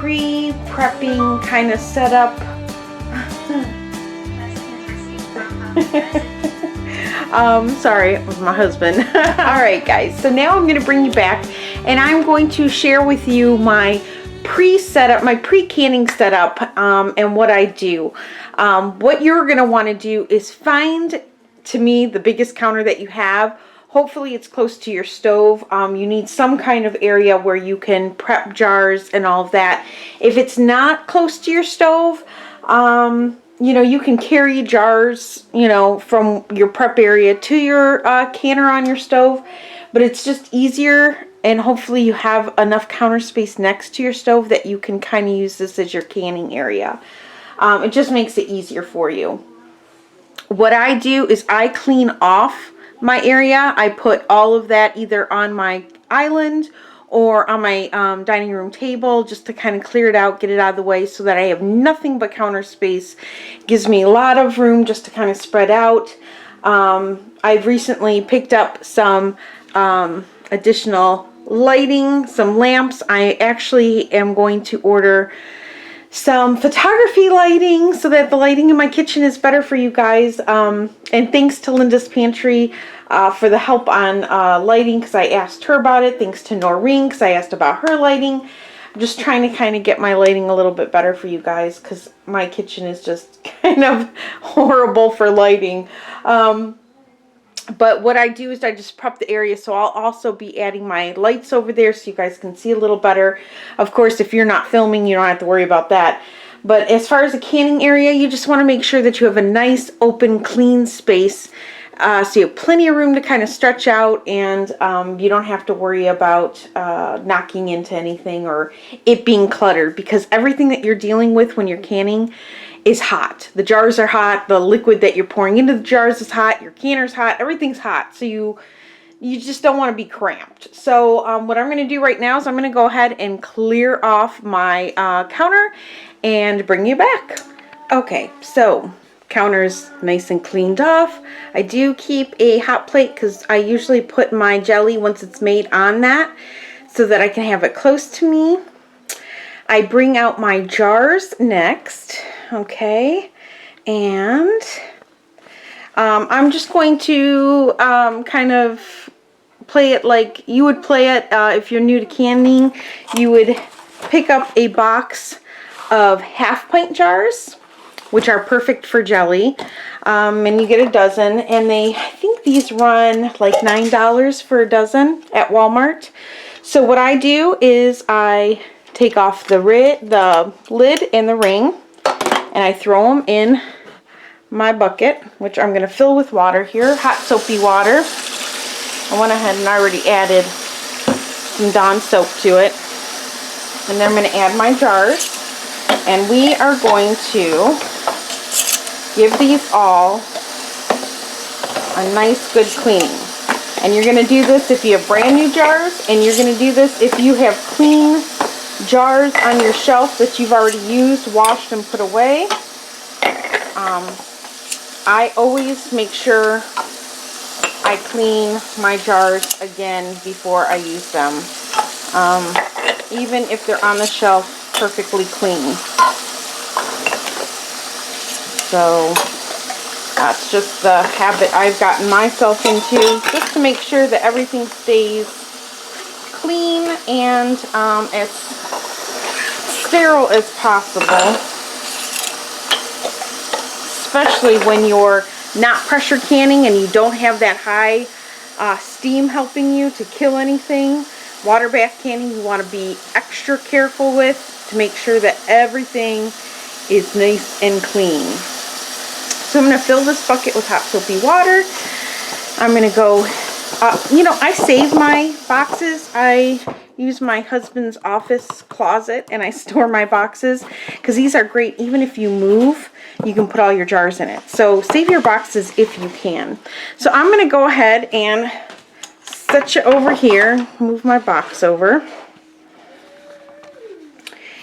pre-prepping kind of setup. Sorry, it was my husband. Alright guys, so now I'm going to bring you back and I'm going to share with you my pre-setup, my pre-canning setup, and what I do. What you're going to want to do is find, to me, the biggest counter that you have. Hopefully it's close to your stove. You need some kind of area where you can prep jars and all of that. If it's not close to your stove, you know, you can carry jars, you know, from your prep area to your canner on your stove, but it's just easier, and hopefully you have enough counter space next to your stove that you can kind of use this as your canning area. It just makes it easier for you. What I do is I clean off my area. I put all of that either on my island or on my dining room table, just to kind of clear it out, get it out of the way so that I have nothing but counter space. Gives me a lot of room just to kind of spread out. I've recently picked up some additional lighting, some lamps. I actually am going to order some photography lighting so that the lighting in my kitchen is better for you guys. And thanks to Linda's Pantry for the help on lighting, because I asked her about it. Thanks to Noreen, because I asked about her lighting. I'm just trying to kind of get my lighting a little bit better for you guys, because my kitchen is just kind of horrible for lighting. But what I do is I just prep the area, so I'll also be adding my lights over there so you guys can see a little better. Of course, if you're not filming, you don't have to worry about that. But as far as the canning area, you just want to make sure that you have a nice, open, clean space. So you have plenty of room to kind of stretch out, and you don't have to worry about knocking into anything or it being cluttered, because everything that you're dealing with when you're canning is hot. The jars are hot, the liquid that you're pouring into the jars is hot, your canner's hot, everything's hot. So you just don't want to be cramped. So what I'm going to do right now is I'm going to go ahead and clear off my counter and bring you back. Okay, so counter's nice and cleaned off. I do keep a hot plate because I usually put my jelly once it's made on that so that I can have it close to me. I bring out my jars next, okay, and I'm just going to kind of play it like you would play it if you're new to canning. You would pick up a box of half-pint jars, which are perfect for jelly, and you get a dozen, and I think these run like $9 for a dozen at Walmart. So what I do is I take off the lid and the ring, and I throw them in my bucket, which I'm going to fill with water here, hot soapy water. I went ahead and already added some Dawn soap to it, and then I'm going to add my jars, and we are going to give these all a nice good cleaning. And you're going to do this if you have brand new jars, and you're going to do this if you have clean jars on your shelf that you've already used, washed, and put away. I always make sure I clean my jars again before I use them, even if they're on the shelf perfectly clean. So that's just the habit I've gotten myself into, just to make sure that everything stays clean and as sterile as possible, especially when you're not pressure canning and you don't have that high steam helping you to kill anything. Water bath canning, you want to be extra careful with to make sure that everything is nice and clean. So I'm going to fill this bucket with hot soapy water. I'm going to go, you know, I save my boxes. I use my husband's office closet and I store my boxes because these are great. Even if you move, you can put all your jars in it. So save your boxes if you can. So I'm going to go ahead and set you over here, move my box over.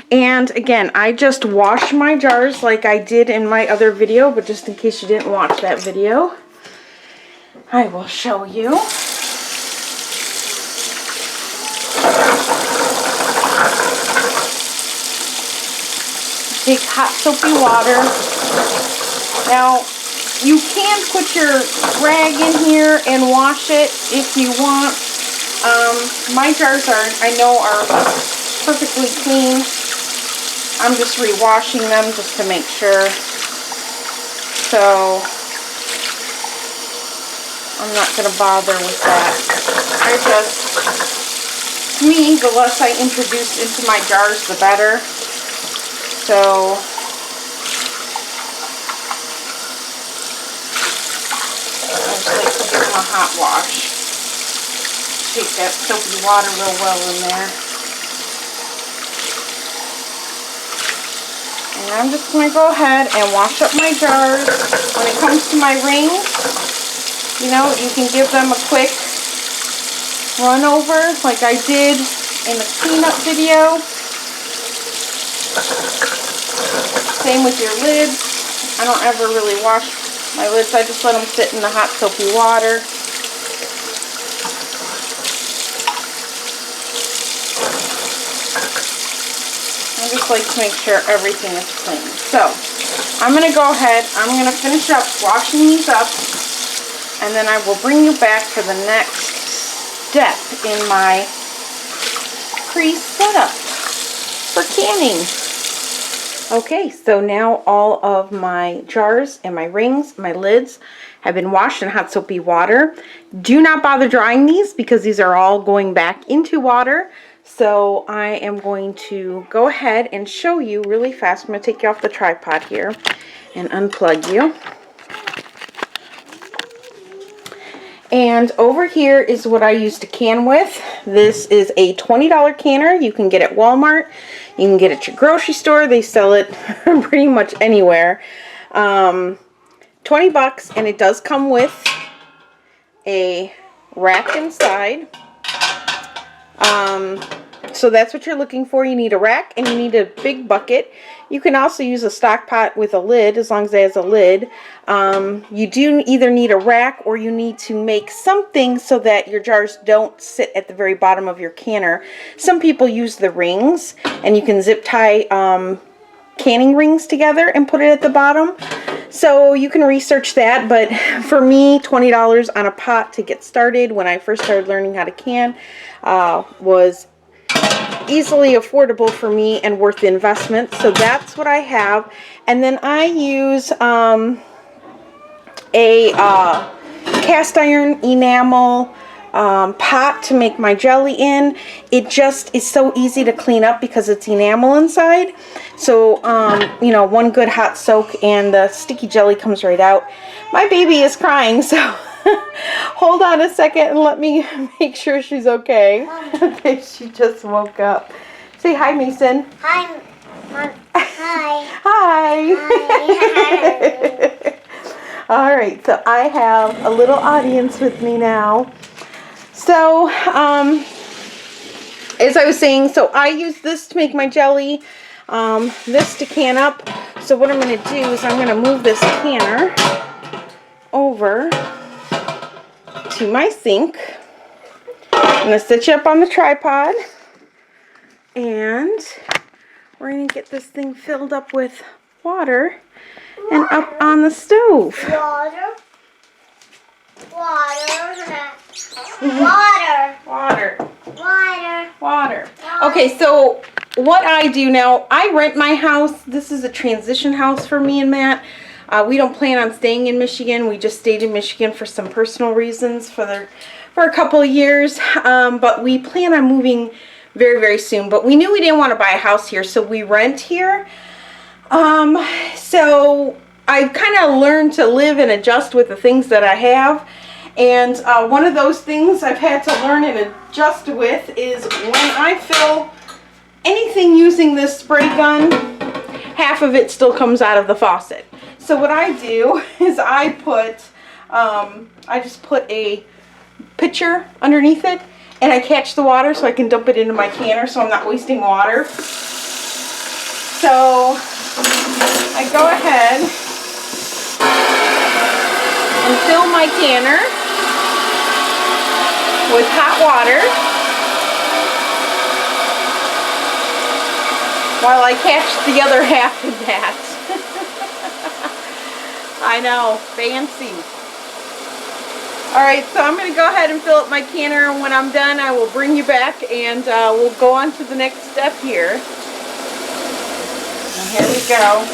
And again, I just wash my jars like I did in my other video, but just in case you didn't watch that video, I will show you. take hot soapy water. Now, you can put your rag in here and wash it if you want. My jars I know are perfectly clean. I'm just re-washing them just to make sure. So, I'm not going to bother with that. To me, the less I introduce into my jars, the better. So, I just like to give them a hot wash. Take that soapy water real well in there. And I'm just going to go ahead and wash up my jars. When it comes to my rings, you know, you can give them a quick run over like I did in the cleanup video. Same with your lids. I don't ever really wash my lids. I just let them sit in the hot soapy water. I just like to make sure everything is clean. So, I'm going to go ahead, I'm going to finish up washing these up, and then I will bring you back for the next step in my pre-setup for canning. Okay, so now all of my jars and my rings, my lids, have been washed in hot soapy water. Do not bother drying these because these are all going back into water. So I am going to go ahead and show you really fast. I'm going to take you off the tripod here and unplug you. And over here is what I use to can with. This is a $20 canner. You can get it at Walmart. You can get it at your grocery store. They sell it pretty much anywhere. 20 bucks, and it does come with a rack inside. So that's what you're looking for. You need a rack and you need a big bucket. You can also use a stock pot with a lid, as long as it has a lid. You do either need a rack or you need to make something so that your jars don't sit at the very bottom of your canner. Some people use the rings, and you can zip tie canning rings together and put it at the bottom. So you can research that, but for me, $20 on a pot to get started when I first started learning how to can was easily affordable for me and worth the investment. So that's what I have. And then I use a cast iron enamel pot to make my jelly in. It just is so easy to clean up because it's enamel inside. So, you know, one good hot soak and the sticky jelly comes right out. My baby is crying, so hold on a second and let me make sure she's okay. Okay, she just woke up. Say hi, Mason. Hi. Mom. Hi. Hi. Hi. All right, so I have a little audience with me now. So, as I was saying, so I use this to make my jelly, this to can up. So what I'm going to do is I'm going to move this canner over to my sink. I'm going to set you up on the tripod, and we're going to get this thing filled up with water and up on the stove. Water. Okay, so what I do now, I rent my house. This is a transition house for me and Matt. We don't plan on staying in Michigan. We just stayed in Michigan for some personal reasons for a couple of years. But we plan on moving very, very soon. But we knew we didn't want to buy a house here, so we rent here. So I've kind of learned to live and adjust with the things that I have. And one of those things I've had to learn and adjust with is when I fill anything using this spray gun, half of it still comes out of the faucet. So what I do is I just put a pitcher underneath it, and I catch the water so I can dump it into my canner so I'm not wasting water. So I go ahead and fill my canner with hot water. while I catch the other half of that. I know, fancy. Alright, so I'm going to go ahead and fill up my canner, and when I'm done I will bring you back and we'll go on to the next step here. And here we go.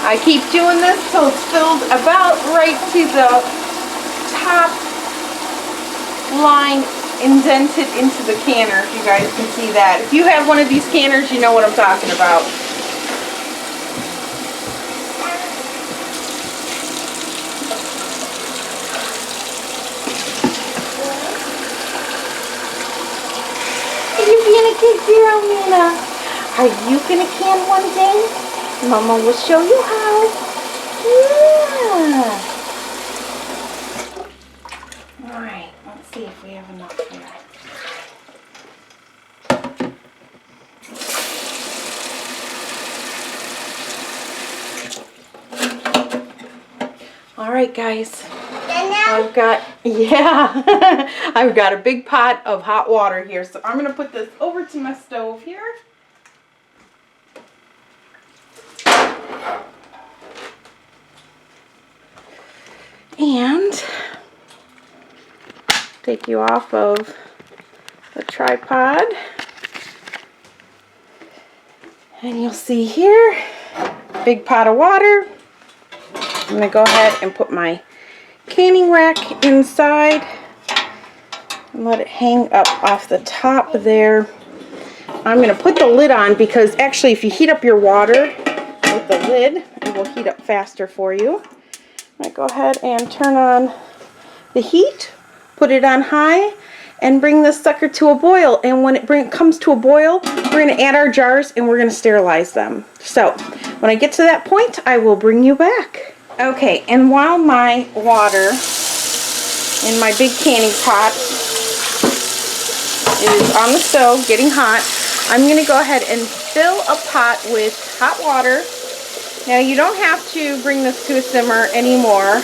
I keep doing this so it's filled about right to the top line, indented into the canner, if you guys can see that. If you have one of these canners, you know what I'm talking about. Are you being a good girl, Nina? Are you gonna can one day? Mama will show you how. Yeah. Alright, let's see if we have enough here. Alright guys, I've got, I've got a big pot of hot water here. So I'm going to put this over to my stove here. And take you off of the tripod. And you'll see here, big pot of water. I'm going to go ahead and put my canning rack inside and let it hang up off the top there. I'm going to put the lid on because actually if you heat up your water with the lid, it will heat up faster for you. I'm going to go ahead and turn on the heat, put it on high, and bring this sucker to a boil. And when it comes to a boil, we're going to add our jars and we're going to sterilize them. So when I get to that point, I will bring you back. Okay, and while my water in my big canning pot is on the stove getting hot, I'm going to go ahead and fill a pot with hot water. Now you don't have to bring this to a simmer anymore.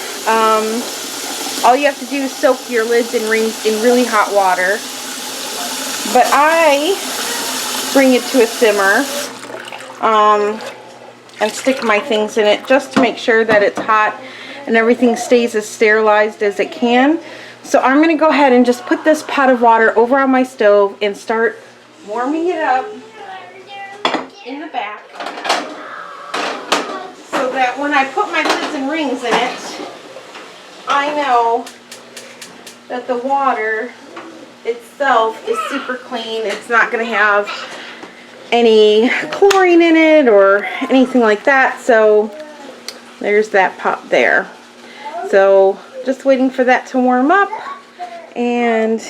All you have to do is soak your lids and rings in really hot water. But I bring it to a simmer and stick my things in it just to make sure that it's hot and everything stays as sterilized as it can. So I'm going to go ahead and just put this pot of water over on my stove and start warming it up in the back so that when I put my lids and rings in it, I know that the water itself is super clean. It's not going to have any chlorine in it or anything like that. So there's that pot there. So just waiting for that to warm up, and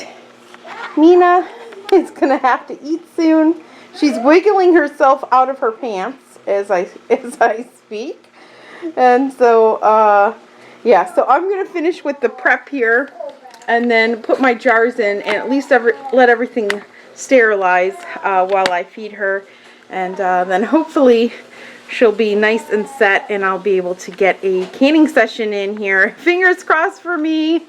Nina is going to have to eat soon. She's wiggling herself out of her pants as I speak. And so yeah, so I'm going to finish with the prep here and then put my jars in and at least let everything sterilize while I feed her. And then hopefully she'll be nice and set and I'll be able to get a canning session in here. Fingers crossed for me.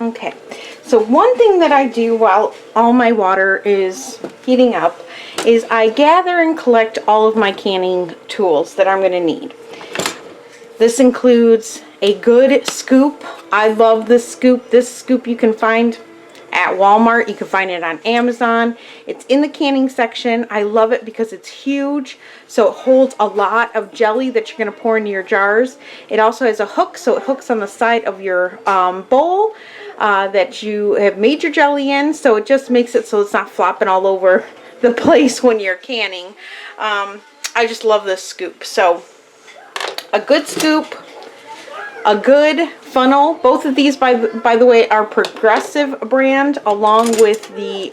Okay, so one thing that I do while all my water is heating up is I gather and collect all of my canning tools that I'm going to need. This includes a good scoop. I love this scoop. This scoop you can find at Walmart. You can find it on Amazon. It's in the canning section. I love it because it's huge. So it holds a lot of jelly that you're going to pour into your jars. It also has a hook, so it hooks on the side of your bowl that you have made your jelly in. So it just makes it so it's not flopping all over the place when you're canning. I just love this scoop. So a good scoop, a good funnel. Both of these, by the way, are Progressive brand, along with the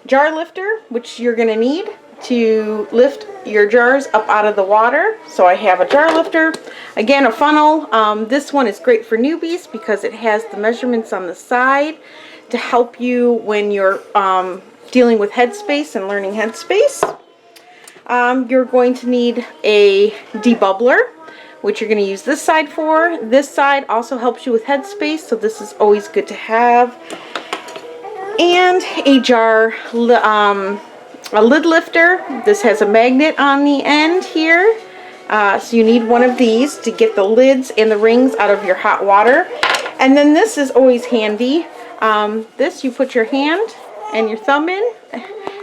jar lifter, which you're going to need to lift your jars up out of the water. So I have a jar lifter, again a funnel. This one is great for newbies because it has the measurements on the side to help you when you're dealing with headspace and learning headspace. You're going to need a debubbler, which you're going to use this side for. This side also helps you with headspace, so this is always good to have. And a jar, a lid lifter. This has a magnet on the end here. So you need one of these to get the lids and the rings out of your hot water. And then this is always handy. This you put your hand and your thumb in,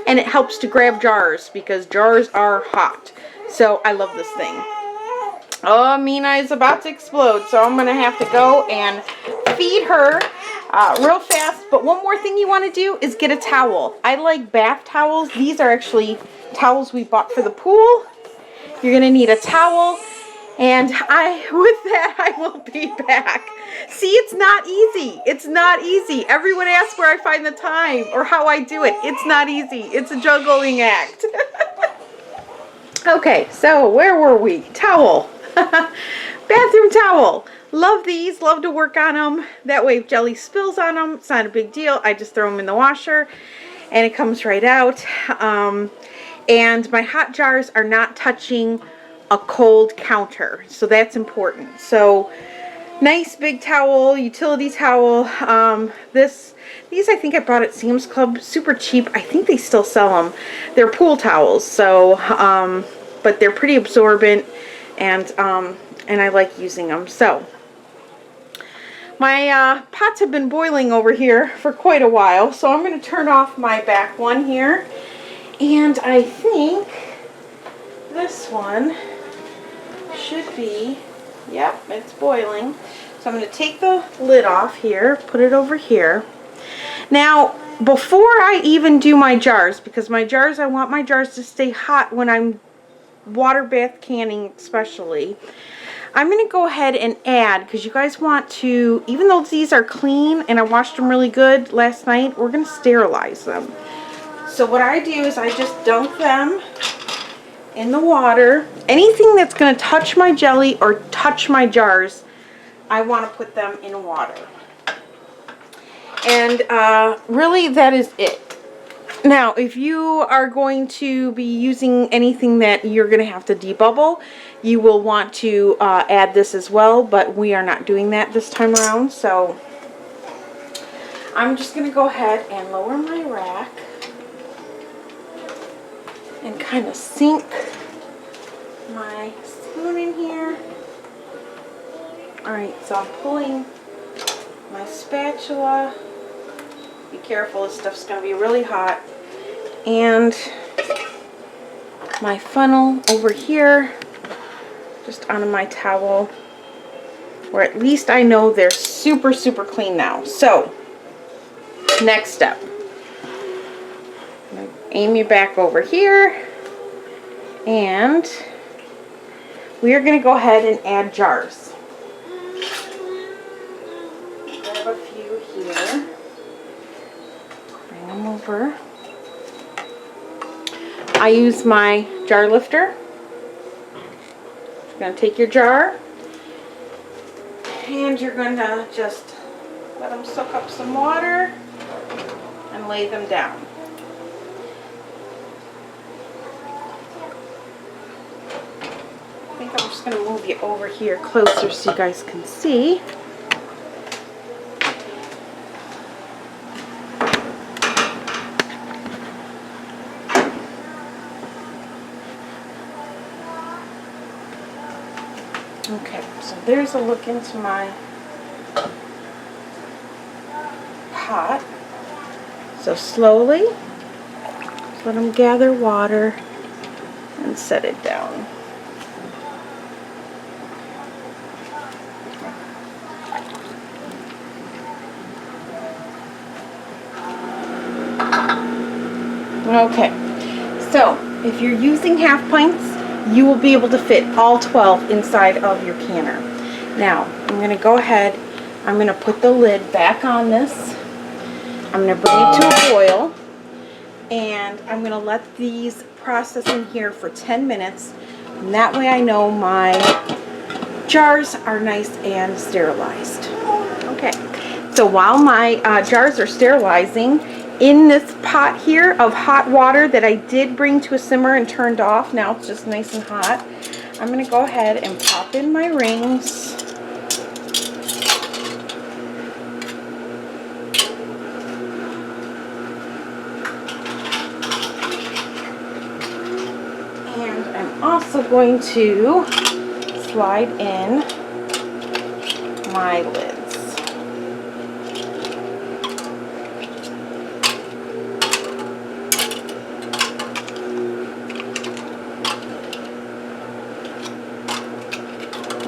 and it helps to grab jars because jars are hot. So I love this thing. Oh, Mina is about to explode, so I'm going to have to go and feed her real fast. But one more thing you want to do is get a towel. I like bath towels. These are actually towels we bought for the pool. You're going to need a towel, and with that, I will be back. See, it's not easy. It's not easy. Everyone asks where I find the time or how I do it. It's not easy. It's a juggling act. Okay, so where were we? Towel. Bathroom towel. Love these. Love to work on them. That way if jelly spills on them, it's not a big deal. I just throw them in the washer, and it comes right out. And my hot jars are not touching a cold counter, so that's important. So nice big towel, utility towel. These I think I bought at Sam's Club, super cheap. I think they still sell them. They're pool towels, so but they're pretty absorbent, and I like using them. So my pots have been boiling over here for quite a while, so I'm going to turn off my back one here. And I think this one should be, yep, it's boiling. So I'm going to take the lid off here, put it over here. Now, before I even do my jars, because my jars, I want my jars to stay hot when I'm water bath canning especially, I'm going to go ahead and add, because you guys want to, even though these are clean and I washed them really good last night, we're going to sterilize them. So what I do is I just dunk them in the water. Anything that's going to touch my jelly or touch my jars, I want to put them in water. And really that is it. Now if you are going to be using anything that you're going to have to debubble, you will want to add this as well, but we are not doing that this time around. So I'm just going to go ahead and lower my rack and kind of sink my spoon in here. Alright, so I'm pulling my spatula. Be careful, this stuff's going to be really hot. And my funnel over here, just onto my towel, where at least I know they're super, super clean now. So, next step. Aim you back over here, and we are going to go ahead and add jars. Grab a few here, bring them over. I use my jar lifter. You're going to take your jar, and you're going to just let them soak up some water and lay them down. I think I'm just going to move you over here closer so you guys can see. Okay, so there's a look into my pot. So slowly, let them gather water and set it down. Okay, so if you're using half pints, you will be able to fit all 12 inside of your canner. Now, I'm going to go ahead, I'm going to put the lid back on this. I'm going to bring it to a boil, and I'm going to let these process in here for 10 minutes. And that way I know my jars are nice and sterilized. Okay, so while my jars are sterilizing, in this pot here of hot water that I did bring to a simmer and turned off, now it's just nice and hot, I'm going to go ahead and pop in my rings. And I'm also going to slide in my lids.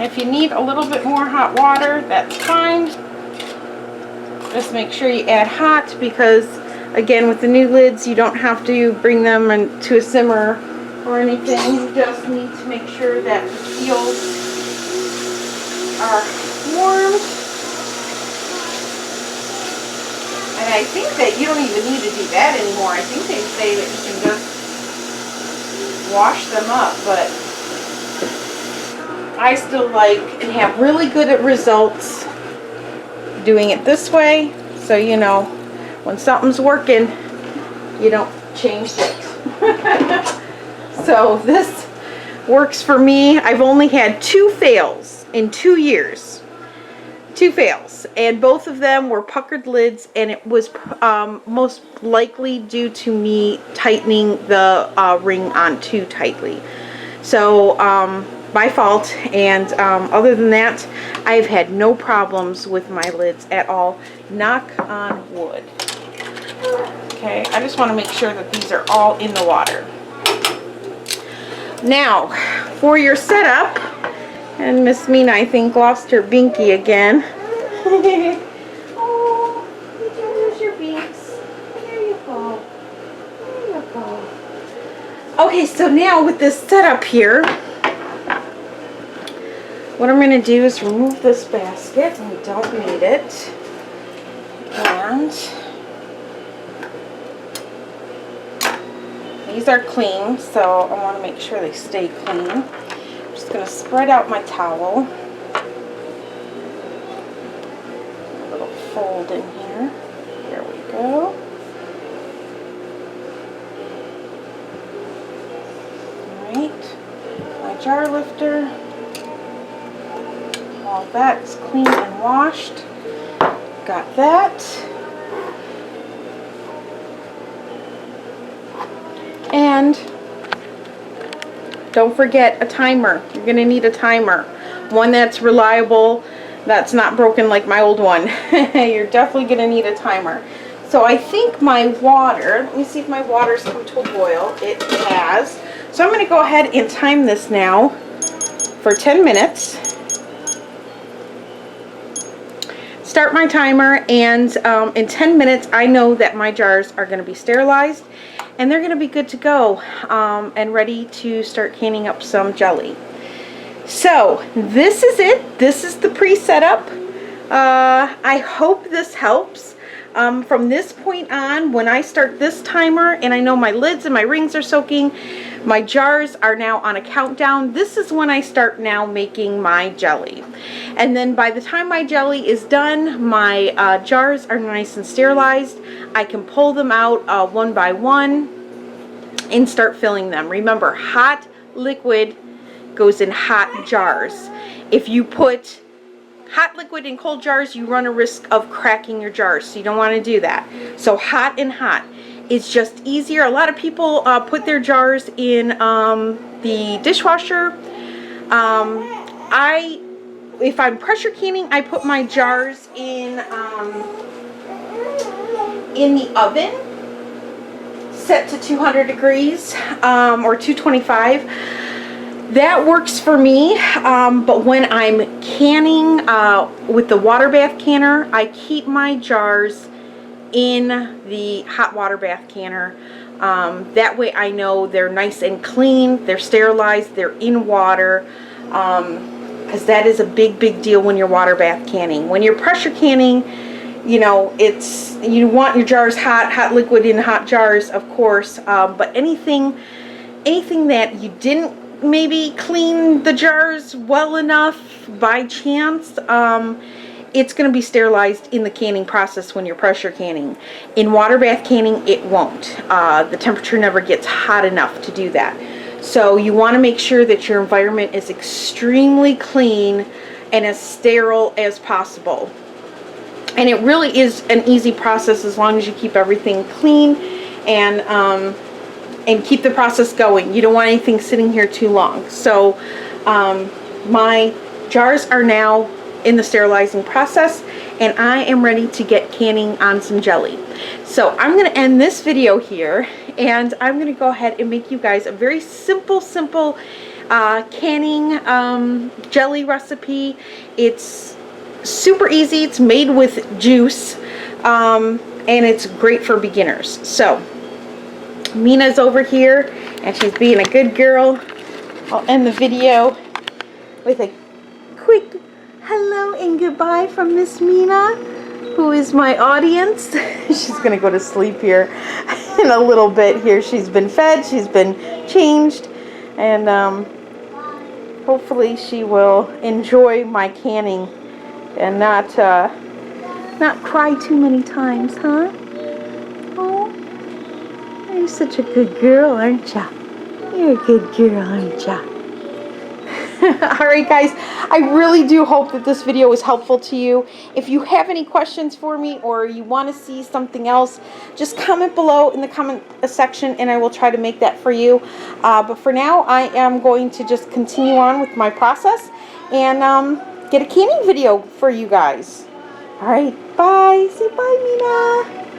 If you need a little bit more hot water, that's fine. Just make sure you add hot because, again, with the new lids, you don't have to bring them to a simmer or anything. You just need to make sure that the seals are warm. And I think that you don't even need to do that anymore. I think they say that you can just wash them up, but I still like and have really good results doing it this way. So, you know, when something's working, you don't change it. So this works for me. I've only had 2 fails in 2 years. 2 fails. And both of them were puckered lids, and it was most likely due to me tightening the ring on too tightly. So, my fault. And other than that, I've had no problems with my lids at all. Knock on wood. Okay, I just want to make sure that these are all in the water. Now, for your setup, and Miss Mina, I think, lost her binky again. Oh, there's your binks. There you go. There you go. Okay, so now with this setup here, what I'm going to do is remove this basket. We don't need it. And these are clean, so I want to make sure they stay clean. I'm just going to spread out my towel. A little fold in here. There we go. Alright. My jar lifter. All that's clean and washed. Got that. And don't forget a timer. You're going to need a timer. One that's reliable, that's not broken like my old one. You're definitely going to need a timer. So I think my water, let me see if my water's come to a boil. It has. So I'm going to go ahead and time this now for 10 minutes. Start my timer, and in 10 minutes I know that my jars are going to be sterilized and they're going to be good to go and ready to start canning up some jelly. So this is it. This is the pre-setup. I hope this helps. From this point on, when I start this timer and I know my lids and my rings are soaking, my jars are now on a countdown. This is when I start now making my jelly. And then by the time my jelly is done, my jars are nice and sterilized. I can pull them out one by one and start filling them. Remember, hot liquid goes in hot jars. If you put hot liquid in cold jars, you run a risk of cracking your jars, so you don't want to do that. So hot and hot. It's just easier. A lot of people put their jars in the dishwasher. If I'm pressure canning, I put my jars in the oven, set to 200 degrees or 225. That works for me, but when I'm canning with the water bath canner, I keep my jars in the hot water bath canner. That way I know they're nice and clean, they're sterilized, they're in water, because that is a big deal when you're water bath canning. When you're pressure canning, you know, you want your jars hot liquid in hot jars, of course, but anything that you didn't maybe clean the jars well enough by chance, it's going to be sterilized in the canning process when you're pressure canning. In water bath canning, it won't. The temperature never gets hot enough to do that. So you want to make sure that your environment is extremely clean and as sterile as possible. And it really is an easy process as long as you keep everything clean and keep the process going. You don't want anything sitting here too long. So my jars are now in the sterilizing process, and I am ready to get canning on some jelly. So I'm going to end this video here, and I'm going to go ahead and make you guys a very simple canning jelly recipe. It's super easy. It's made with juice, and it's great for beginners. So Mina's over here, and she's being a good girl. I'll end the video with a quick hello and goodbye from Miss Mina, who is my audience. She's gonna go to sleep here in a little bit here. She's been fed, she's been changed, and hopefully she will enjoy my canning and not cry too many times, huh? Oh, you're such a good girl, aren't ya? You're a good girl, aren't ya? Alright guys, I really do hope that this video was helpful to you. If you have any questions for me or you want to see something else, just comment below in the comment section and I will try to make that for you. But for now, I am going to just continue on with my process and get a canning video for you guys. Alright, bye. Say bye, Mina.